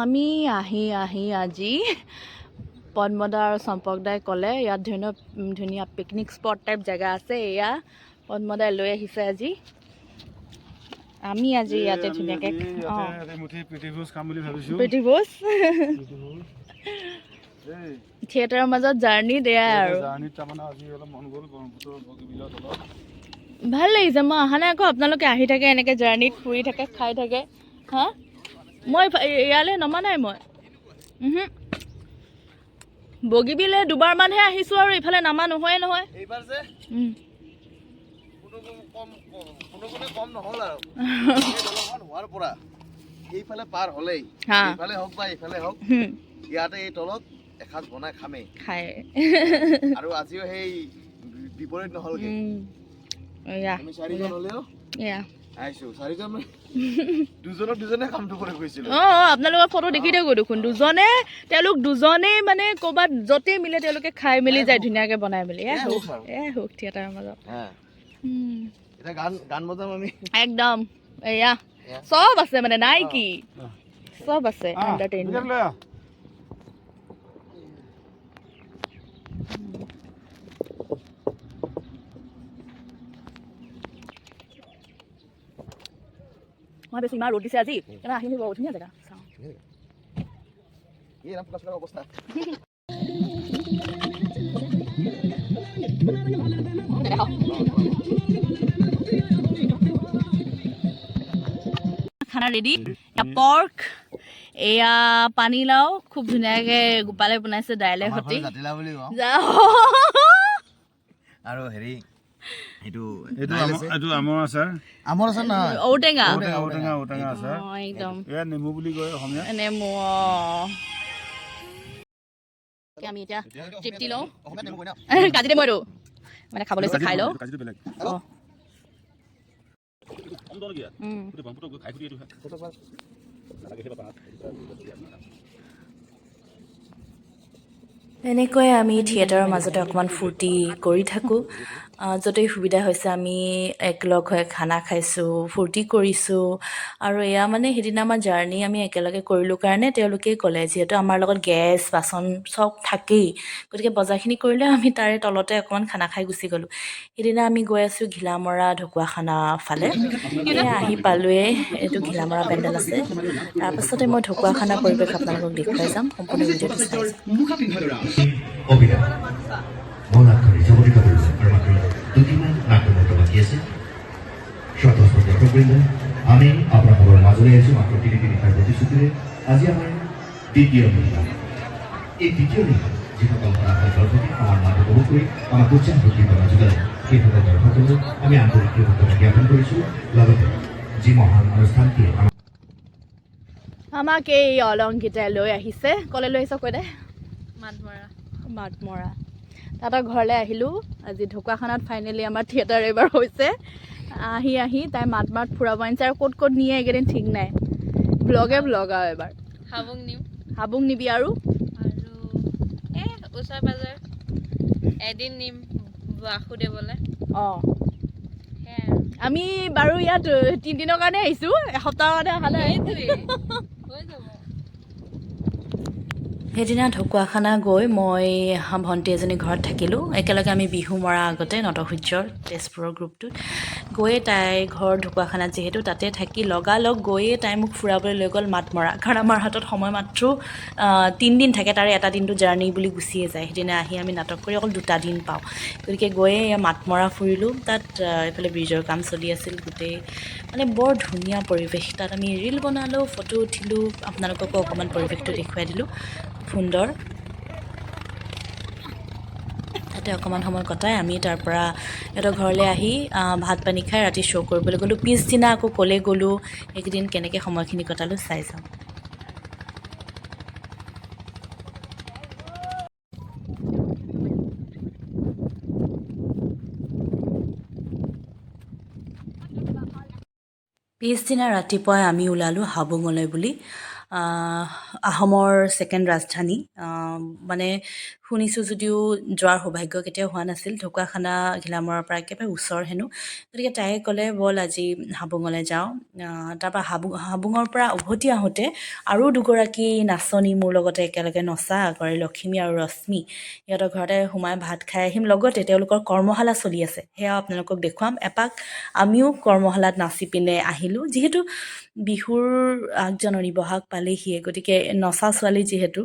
আমি আহি আজি পদ্মদা আৰু চম্পকদাই ক'লে ইয়াত ধুনীয়া পিকনিক স্পট টাইপ জেগা আছে। এয়া পদ্মদাই লৈ আহিছে আজি। আমি আজি ইয়াতে ধুনীয়াকৈ প্ৰীতি ভোজ থিয়েটাৰৰ মাজত জাৰ্ণি দিয়া আৰু ভাল লাগিছে। মই অহা নাই আকৌ, আপোনালোকে আহি থাকে এনেকৈ জাৰ্ণিত ফুৰি থাকে খাই থাকে। হা মই ইয়ালৈ নমা নাই মই বগীবিলে দুবাৰমানহে আহিছোঁ আৰু ইফালে নামা নহয়ে নহয়। ইয়াতে এই তলত এসাঁজ বনাই খামেই খাই আৰু আজিও সেই বিপৰীত নহলগে। আমি চাৰিজন হলেও আহিছো, চাৰিজন দুজনে কামটো কৰি গৈছিলো। আপোনালোকৰ ফটো দেখি থাকো দেখোন তেওঁলোক দুজনেই মানে ক'ৰবাত য'তেই মিলে তেওঁলোকে খাই মেলি যায় ধুনীয়াকে বনাই মেলি। সুখ থিয়েটাৰৰ মাজত এটা গান বজাম আমি একদম। এয়া চব আছে মানে, নাই কি চব আছে এণ্টাৰটেইনমেণ্ট। মই বেছি ইমান ৰ'দ দিছে আজি, আহিম বৰ ধুনীয়া জেগা চাওঁ। অৱস্থা খানা ৰেডি। পৰ্ক, এয়া পানীলাও খুব ধুনীয়াকে গোপালে বনাইছে দাইলে সতি। আৰু হেৰি ঔটেঙা নেমু। আমি এতিয়া তৃপ্তি লওঁ। কাজি নেমু আৰু মানে খাবলৈ খাই লওঁ। এনেকৈ আমি থিয়েটাৰৰ মাজতে অকণমান ফূৰ্তি কৰি থাকোঁ। য'তেই সুবিধা হৈছে আমি একেলগ হৈ খানা খাইছোঁ, ফূৰ্তি কৰিছোঁ। আৰু এয়া মানে সেইদিনা আমাৰ জাৰ্ণি আমি একেলগে কৰিলোঁ কাৰণে তেওঁলোকেই ক'লে, যিহেতু আমাৰ লগত গেছ বাচন চব থাকেই, গতিকে বজাৰখিনি কৰিলে আমি তাৰে তলতে অকণমান খানা খাই গুচি গ'লোঁ। সেইদিনা আমি গৈ আছোঁ ঘিলামৰা ঢকুৱাখানা ফালে। এয়া আহি পালোৱেই, এইটো ঘিলামৰা পেণ্ডেল আছে। তাৰপাছতে মই ঢকুৱাখানাৰ পৰিৱেশ আপোনালোকক দেখুৱাই যাম। সম্পূৰ্ণ ভিডিঅ'টো চাই যাম। আমি আপোনালোকৰ মাজলৈ আহিছোঁ মাত্ৰ তিনি প্ৰতিশ্ৰুতিৰে। আজি আমাৰ দ্বিতীয় দিন, এই দ্বিতীয় দিন যিসকল দৰ্শকে আমাৰ মাত উপভোগ কৰি আমাক উৎসাহ উদ্দীপনা যোগালে সেইসকল দৰ্শকলৈ আমি আন্তৰিক কৃতজ্ঞতা জ্ঞাপন কৰিছোঁ। লগতে যি মহান অনুষ্ঠানটিয়ে আমাক এই অলংকিতাই লৈ আহিছে। ক'লে লৈ আহিছে কৈ দে? মাতমৰা। তাহাঁতৰ ঘৰলৈ আহিলোঁ আজি। ঢকুৱাখানাত ফাইনেলি আমাৰ থিয়েটাৰ এইবাৰ হৈছে। আহি তাই মাত ফুৰাব আনিছে আৰু ক'ত নিয়ে এইকেইদিন ঠিক নাই। ব্লগ আৰু এবাৰ হাবুং নিবি আৰু ওচৰ পাজৰ এদিন নিম বাসুদেৱলৈ। আমি বাৰু ইয়াত 3 দিনৰ কাৰণে আহিছোঁ, এসপ্তাহৰ কাৰণে অহা নাই। সেইদিনা ঢকুৱাখানা গৈ মই ভণ্টি এজনী ঘৰত থাকিলোঁ। একেলগে আমি বিহু মৰা আগতে নটসূৰ্যৰ তেজপুৰৰ গ্ৰুপটোত গৈয়ে তাই ঘৰ ঢকুৱাখানাত, যিহেতু তাতে থাকি লগালগ গৈয়ে তাই মোক ফুৰাবলৈ লৈ গ'ল মাতমৰা। কাৰণ আমাৰ হাতত সময় মাত্ৰ 3 দিন থাকে, তাৰে এটা দিনটো জাৰ্ণি বুলি গুচিয়ে যায়। সেইদিনা আহি আমি নাটক কৰি অকল 2টা দিন পাওঁ, গতিকে গৈয়ে মাতমৰা ফুৰিলোঁ। তাত এইফালে ব্ৰিজৰ কাম চলি আছিল গোটেই, মানে বৰ ধুনীয়া পৰিৱেশ। তাত আমি ৰীল বনালোঁ, ফটো উঠিলোঁ, আপোনালোককো অকণমান পৰিৱেশটো দেখুৱাই দিলোঁ। সুন্দৰ। তাতে অকণমান সময় কটাই আমি তাৰপৰা সিহঁতৰ ঘৰলৈ আহি ভাত পানী খাই ৰাতি শ্ব' কৰিবলৈ গ'লোঁ। পিছদিনা আকৌ ক'লে গ'লোঁ, এইকেইদিন কেনেকৈ সময়খিনি কটালোঁ চাই যাওঁ। পিছদিনা ৰাতিপুৱাই আমি ওলালোঁ হাবুঙলৈ বুলি। আহোমৰ ছেকেণ্ড ৰাজধানী। মানে শুনিছোঁ যদিও যোৱাৰ সৌভাগ্য কেতিয়াও হোৱা নাছিল। ঢকুৱাখানা ঘিলামৰাৰ পৰা একেবাৰে ওচৰ হেনো। গতিকে তাই ক'লে ব'ল আজি হাবুঙলৈ যাওঁ। তাৰপৰা হাবুঙৰ পৰা উভতি আহোঁতে আৰু দুগৰাকী নাচনী মোৰ লগতে একেলগে নচা আগৰে লখিমী আৰু ৰশ্মি, সিহঁতৰ ঘৰতে সোমাই ভাত খাই আহিম। লগতে তেওঁলোকৰ কৰ্মশালা চলি আছে, সেয়াও আপোনালোকক দেখুৱাম। এপাক আমিও কৰ্মশালাত নাচি পিনে আহিলোঁ। যিহেতু বিহুৰ আগজাননী বহাগ পালেহিয়ে, গতিকে নচা ছোৱালী যিহেতু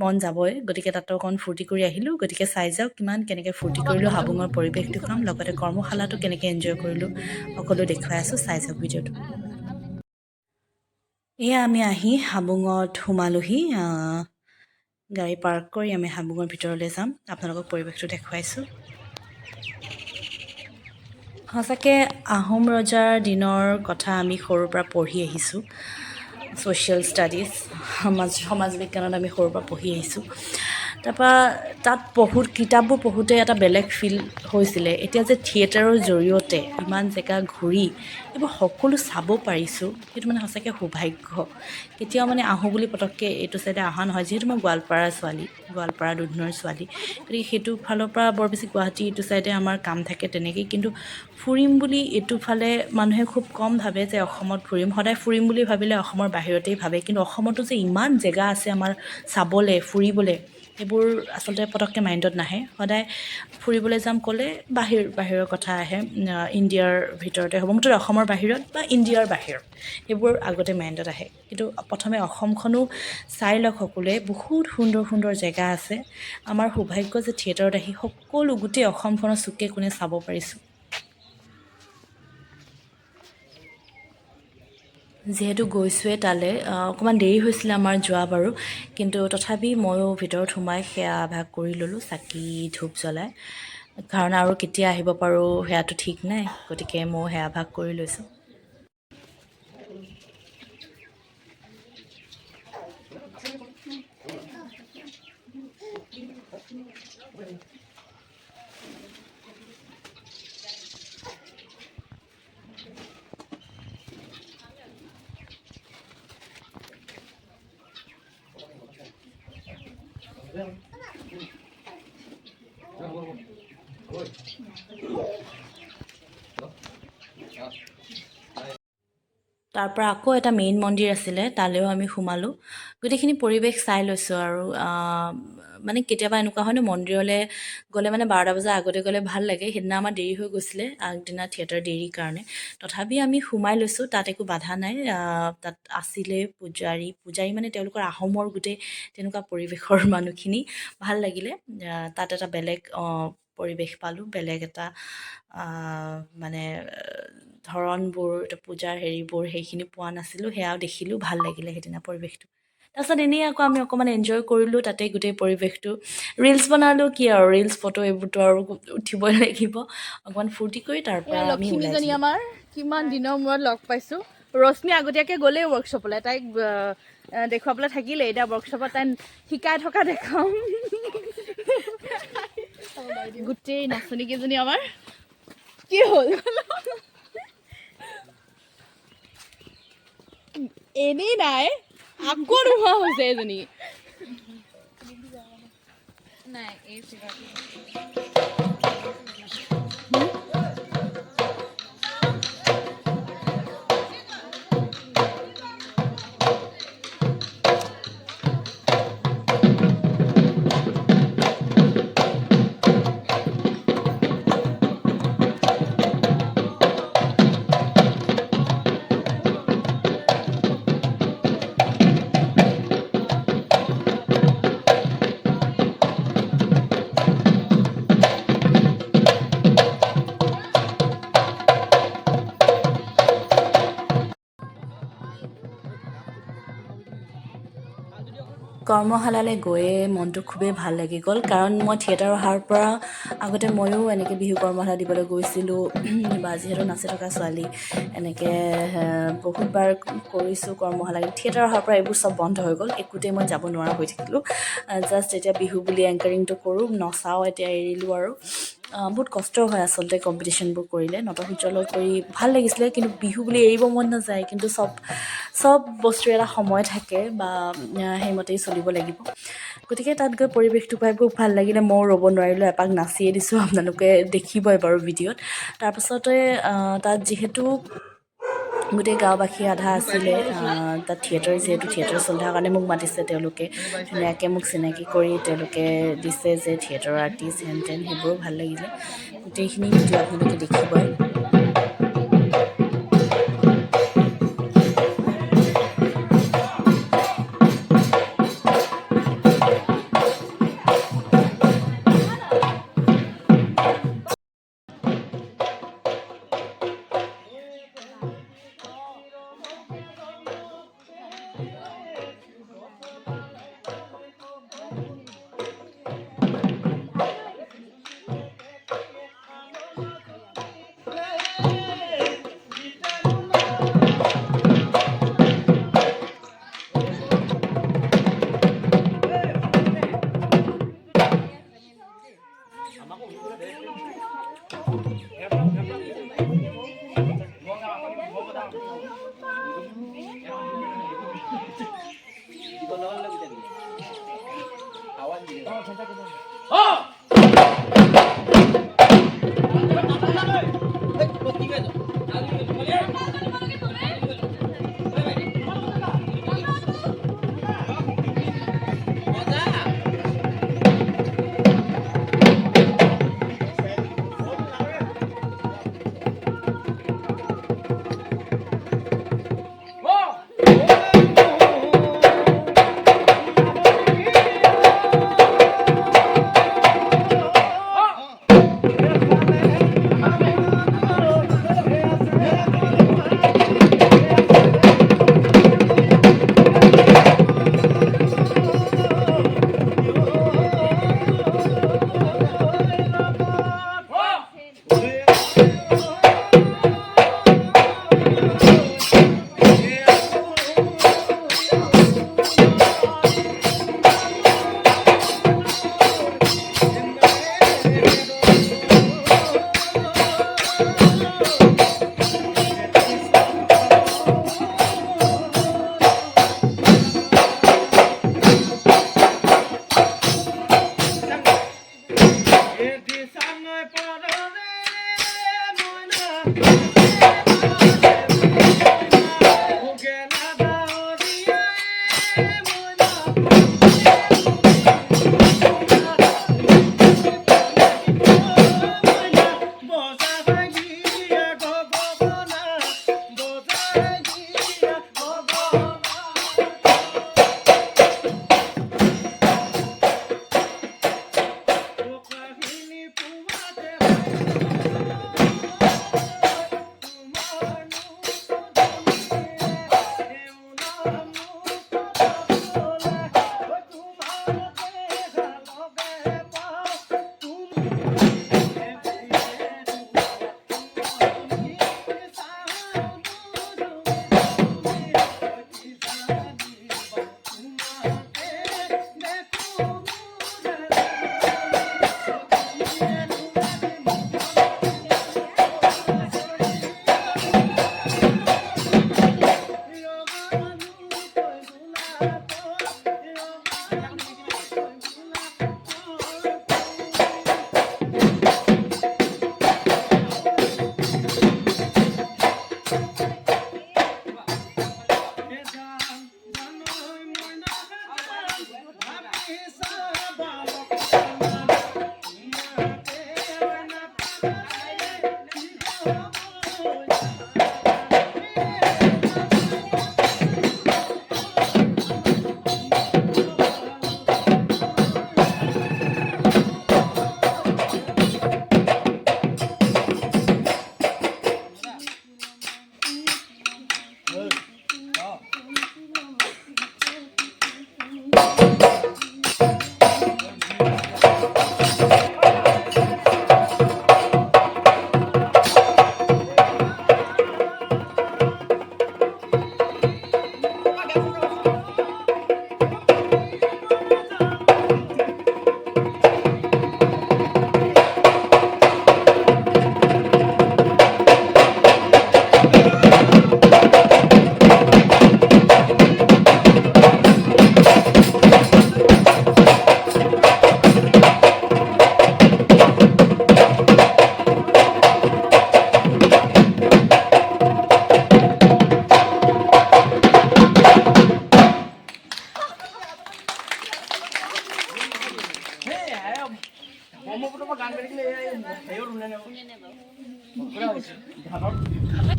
মন যাবই। গতিকে তাতো অকণ ফূৰ্তি কৰি আহিলোঁ। গতিকে চাই যাওক কিমান কেনেকৈ ফূৰ্তি কৰিলোঁ, হাবুঙৰ পৰিৱেশ দেখুৱাম, লগতে কৰ্মশালাটো কেনেকৈ এনজয় কৰিলোঁ সকলো দেখুৱাই আছোঁ। চাই যাওক ভিডিঅ'টো। এয়া আমি আহি হাবুঙত সোমালোহি। গাড়ী পাৰ্ক কৰি আমি হাবুঙৰ ভিতৰলৈ যাম, আপোনালোকক পৰিৱেশটো দেখুৱাইছোঁ। সঁচাকৈ আহোম ৰজাৰ দিনৰ কথা আমি সৰুৰ পৰা পঢ়ি আহিছোঁ। ছ'চিয়েল ষ্টাডিজ, সমাজ বিজ্ঞানত আমি সৰুৰ পৰা পঢ়ি আহিছোঁ। তাৰপৰা তাত কিতাপবোৰ পঢ়োঁতে এটা বেলেগ ফিল হৈছিলে। এতিয়া যে থিয়েটাৰৰ জৰিয়তে ইমান জেগা ঘূৰি এইবোৰ সকলো চাব পাৰিছোঁ, সেইটো মানে সঁচাকৈ সৌভাগ্য। কেতিয়াও মানে আহোঁ বুলি পটককৈ এইটো চাইডে অহা নহয়, যিহেতু মই গোৱালপাৰাৰ ছোৱালী, গোৱালপাৰা দুধনৈৰ ছোৱালী। গতিকে সেইটো ফালৰ পৰা বৰ বেছি গুৱাহাটী এইটো চাইডে আমাৰ কাম থাকে তেনেকেই। কিন্তু ফুৰিম বুলি এইটো ফালে মানুহে খুব কম ভাবে যে অসমত ফুৰিম। সদায় ফুৰিম বুলি ভাবিলে অসমৰ বাহিৰতেই ভাবে, কিন্তু অসমতো যে ইমান জেগা আছে আমাৰ চাবলৈ ফুৰিবলৈ, সেইবোৰ আচলতে পটককৈ মাইণ্ডত নাহে। সদায় ফুৰিবলৈ যাম ক'লে বাহিৰৰ কথা আহে। ইণ্ডিয়াৰ ভিতৰতে হ'ব, মুঠতে অসমৰ বাহিৰত বা ইণ্ডিয়াৰ বাহিৰত, সেইবোৰ আগতে মাইণ্ডত আহে। কিন্তু প্ৰথমে অসমখনো চাই লওক সকলোৱে, বহুত সুন্দৰ সুন্দৰ জেগা আছে। আমাৰ সৌভাগ্য যে থিয়েটাৰত আহি সকলো গোটেই অসমখনৰ চুকে কোণে চাব পাৰিছোঁ। যিহেতু গৈছোঁৱে তালৈ, অকণমান দেৰি হৈছিলে আমাৰ যোৱা বাৰু, কিন্তু তথাপি ময়ো ভিতৰত সোমাই সেৱা আভাস কৰি ল'লোঁ চাকি ধূপ জ্বলাই। কাৰণ আৰু কেতিয়া আহিব পাৰোঁ সেয়াটো ঠিক নাই, গতিকে ময়ো সেৱা আভাস কৰি লৈছোঁ। তাৰপৰা আকৌ এটা মেইন মন্দিৰ আছিলে, তালৈও আমি সোমালোঁ। গোটেইখিনি পৰিৱেশ চাই লৈছোঁ আৰু মানে কেতিয়াবা এনেকুৱা হয় ন, মন্দিৰলৈ গ'লে মানে 12টা বজাৰ আগতে গ'লে ভাল লাগে। সেইদিনা আমাৰ দেৰি হৈ গৈছিলে, আগদিনা থিয়েটাৰ দেৰিৰ কাৰণে। তথাপি আমি সোমাই লৈছোঁ, তাত একো বাধা নাই। তাত আছিলে পূজাৰী মানে তেওঁলোকৰ আহোমৰ গোটেই তেনেকুৱা পৰিৱেশৰ মানুহখিনি ভাল লাগিলে। তাত এটা বেলেগ পৰিৱেশ পালোঁ, বেলেগ এটা মানে ধৰণবোৰ, পূজাৰ হেৰিবোৰ সেইখিনি পোৱা নাছিলোঁ, সেয়াও দেখিলোঁ, ভাল লাগিলে সেইদিনা পৰিৱেশটো। তাৰপিছত এনেই আকৌ আমি অকণমান এনজয় কৰিলোঁ তাতে গোটেই পৰিৱেশটো। ৰিলচ বনালোঁ, কি আৰু ৰিলচ ফটো এইবোৰতো আৰু উঠিবই লাগিব। অকণমান ফূৰ্তি কৰি তাৰপৰা আমি লক্ষ্মীজনী ওলাইছিলোঁ। আমাৰ কিমান দিনৰ মূৰত লগ পাইছোঁ। ৰশ্মি আগতীয়াকৈ গ'লেই ৱৰ্কশ্বপলৈ, তাইক দেখুৱাবলৈ থাকিলে। এতিয়া ৱৰ্কশ্বপত তাই শিকাই থকা দেখাম। গোটেই নাচনীকেইজনী আমাৰ কি হ'ল, এনেই নাই আকৌ নোহোৱা হৈছে এজনী। নাই এই কৰ্মশালালৈ গৈয়ে মনটো খুবেই ভাল লাগি গ'ল। কাৰণ মই থিয়েটাৰ অহাৰ পৰা আগতে ময়ো এনেকৈ বিহু কৰ্মশালা দিবলৈ গৈছিলোঁ, বা যিহেতু নাচি থকা ছোৱালী এনেকৈ বহুতবাৰ কৰিছোঁ কৰ্মশালা। থিয়েটাৰ অহাৰ পৰা এইবোৰ চব বন্ধ হৈ গ'ল, একোতেই মই যাব নোৱাৰা হৈ থাকিলোঁ। জাষ্ট এতিয়া বিহু বুলি এংকাৰিংটো কৰোঁ, নচাওঁ এতিয়া এৰিলোঁ আৰু। বহুত কষ্ট হয় আচলতে কম্পিটিশ্যনবোৰ কৰিলে নটসূৰ্যলৈ কৰি ভাল লাগিছিলে কিন্তু বিহু বুলি এৰিব মন নাযায় কিন্তু চব বস্তুৰ এটা সময় থাকে বা সেইমতেই চলিব লাগিব গতিকে তাত গৈ পৰিৱেশটো পাই খুব ভাল লাগিলে ময়ো ৰ'ব নোৱাৰিলোঁ এপাক নাচিয়ে দিছোঁ আপোনালোকে দেখিবই বাৰু ভিডিঅ'ত তাৰপাছতে তাত যিহেতু গোটেই গাঁওবাসী আধা আছিলে তাত যিহেতু থিয়েটাৰ চলি থকাৰ কাৰণে মোক মাতিছে তেওঁলোকে ধুনীয়াকৈ মোক চিনাকি কৰি তেওঁলোকে দিছে যে থিয়েটাৰৰ আৰ্টিষ্ট হেন তেন সেইবোৰো ভাল লাগিলে গোটেইখিনি ভিডিঅ' আপোনালোকে দেখিবই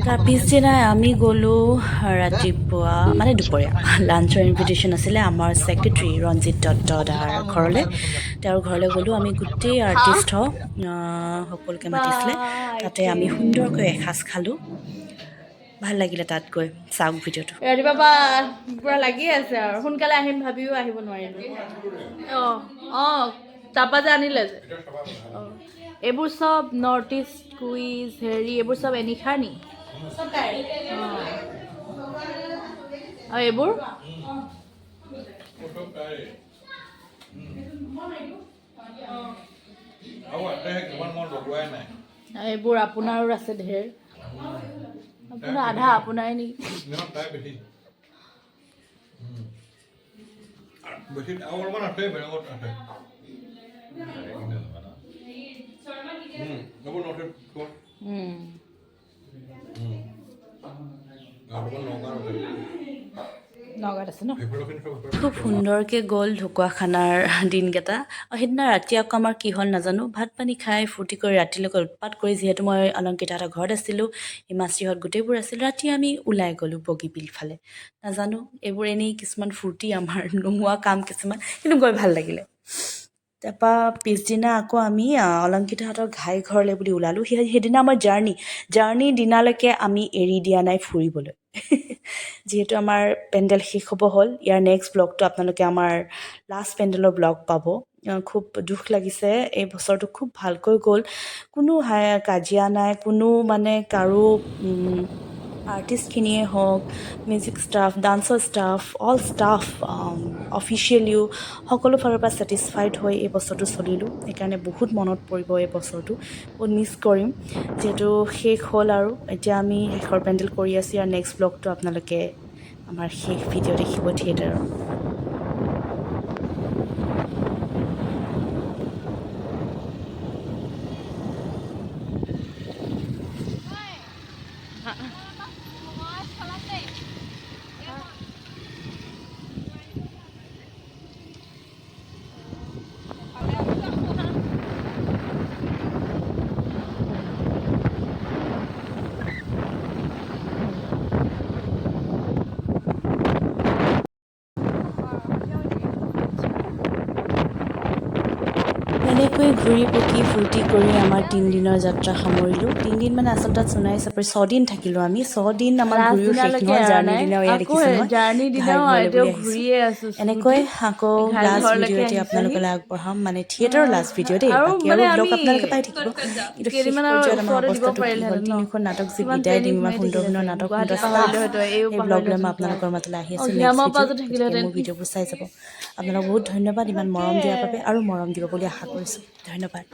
তাৰ পিছদিনাই আমি গ'লোঁ ৰাতিপুৱা মানে দুপৰীয়া লাঞ্চৰ ইনভিটেশ্যন আছিলে আমাৰ ছেক্ৰেটেৰী ৰঞ্জিত দত্ত দাৰ ঘৰলৈ। তেওঁৰ ঘৰলৈ গ'লোঁ আমি গোটেই আৰ্টিষ্ট হওক সকলোকে মাতিছিলে। তাতে আমি সুন্দৰকৈ এসাঁজ খালোঁ। ভাল লাগিলে তাত গৈ। চাওক ভিডিঅ'টো। ৰাতিপুৱা পূৰা লাগি আছে আৰু সোনকালে আহিম ভাবিও আহিব নোৱাৰিলোঁ। অঁ তাৰপৰা যে আনিলে যে এইবোৰ চব নৰ্থ ইষ্ট কুইজ হেৰি এইবোৰ চব এনিশাৰ নি আৰু এইবোৰ এইবোৰ আপোনাৰো আছে ঢেৰ আপোনাৰ আধা আপোনাৰে নেকি নগাঁৱত আছে ন খুব সুন্দৰকৈ গ'ল ঢকুৱাখানাৰ দিনকেইটা। সেইদিনা ৰাতি আকৌ আমাৰ কি হ'ল নাজানো ভাত পানী খাই ফূৰ্তি কৰি ৰাতিলৈকে উৎপাত কৰি যিহেতু মই অলংকিতাহঁতৰ ঘৰত আছিলোঁ হিমাশ্ৰীহঁত গোটেইবোৰ আছিল ৰাতি আমি ওলাই গ'লোঁ বগীবিল ফালে। নাজানো এইবোৰ এনেই কিছুমান ফূৰ্তি আমাৰ নোহোৱা কাম কিছুমান কিন্তু গৈ ভাল লাগিলে। তাৰপৰা পিছদিনা আকৌ আমি অলংকিতাহঁতৰ ঘাই ঘৰলৈ বুলি ওলালোঁ। সেইদিনা আমাৰ জাৰ্ণি দিনালৈকে আমি এৰি দিয়া নাই ফুৰিবলৈ যিহেতু আমাৰ পেণ্ডেল শেষ হ'ব হ'ল। ইয়াৰ নেক্সট ব্লগটো আপোনালোকে আমাৰ লাষ্ট পেণ্ডেলৰ ব্লগ পাব। খুব দুখ লাগিছে এই বছৰটো খুব ভালকৈ গ'ল। কোনো কাজিয়া নাই কোনো মানে কাৰো আৰ্টিষ্টখিনিয়ে হওক মিউজিক ষ্টাফ ডান্সৰ ষ্টাফ অল ষ্টাফ অফিচিয়েলিও সকলো ফালৰ পৰা ছেটিছফাইড হৈ এই বছৰটো চলিলোঁ। সেইকাৰণে বহুত মনত পৰিব এই বছৰটো বহুত মিছ কৰিম যিহেতু শেষ হ'ল আৰু এতিয়া আমি শেষৰ পেণ্ডেল কৰি আছোঁ। আৰু নেক্সট ব্লগটো আপোনালোকে আমাৰ শেষ ভিডিঅ' দেখিব থিয়েটাৰৰ। এনেকৈ ঘূৰি পকি ফূৰ্তি কৰি আমাৰ 3 দিনৰ যাত্ৰা সামৰিলোঁ। 3 দিন মানে আচলতে সোণাই চাপৰি 6 দিন থাকিলোঁ আমি। 6 দিন আমাৰ ঘূৰিও শেষ নহয়। জাৰ্ণি দিনাও এয়া দেখিছোঁ নহয় ঘাই ঘৰলৈ বুলি আহিছোঁ। এনেকৈ আকৌ লাষ্ট ভিডিঅ' এতিয়া আপোনালোকলৈ আগবঢ়াম মানে থিয়েটাৰৰ লাষ্ট ভিডিঅ' দেই। বাকী আৰু ব্লগ আপোনালোকে পাই থাকিব কিন্তু শেষ পৰ্যায়ত আমাৰ অৱস্থাটো কি হ'ল 3খন নাটক যি বিদায় দিম ইমান সুন্দৰ সুন্দৰ নাটক সুন্দৰ ষ্টাফ এই ব্লগ লৈ মই আপোনালোকৰ মাজলৈ আহি আছোঁ। নেক্সট ভিডিঅ' মোৰ ভিডিঅ'বোৰ চাই যাব। আপোনালোক বহুত ধন্যবাদ ইমান মৰম দিয়াৰ বাবে আৰু মৰম দিব বুলি আশা কৰিছোঁ। ধন্যবাদ।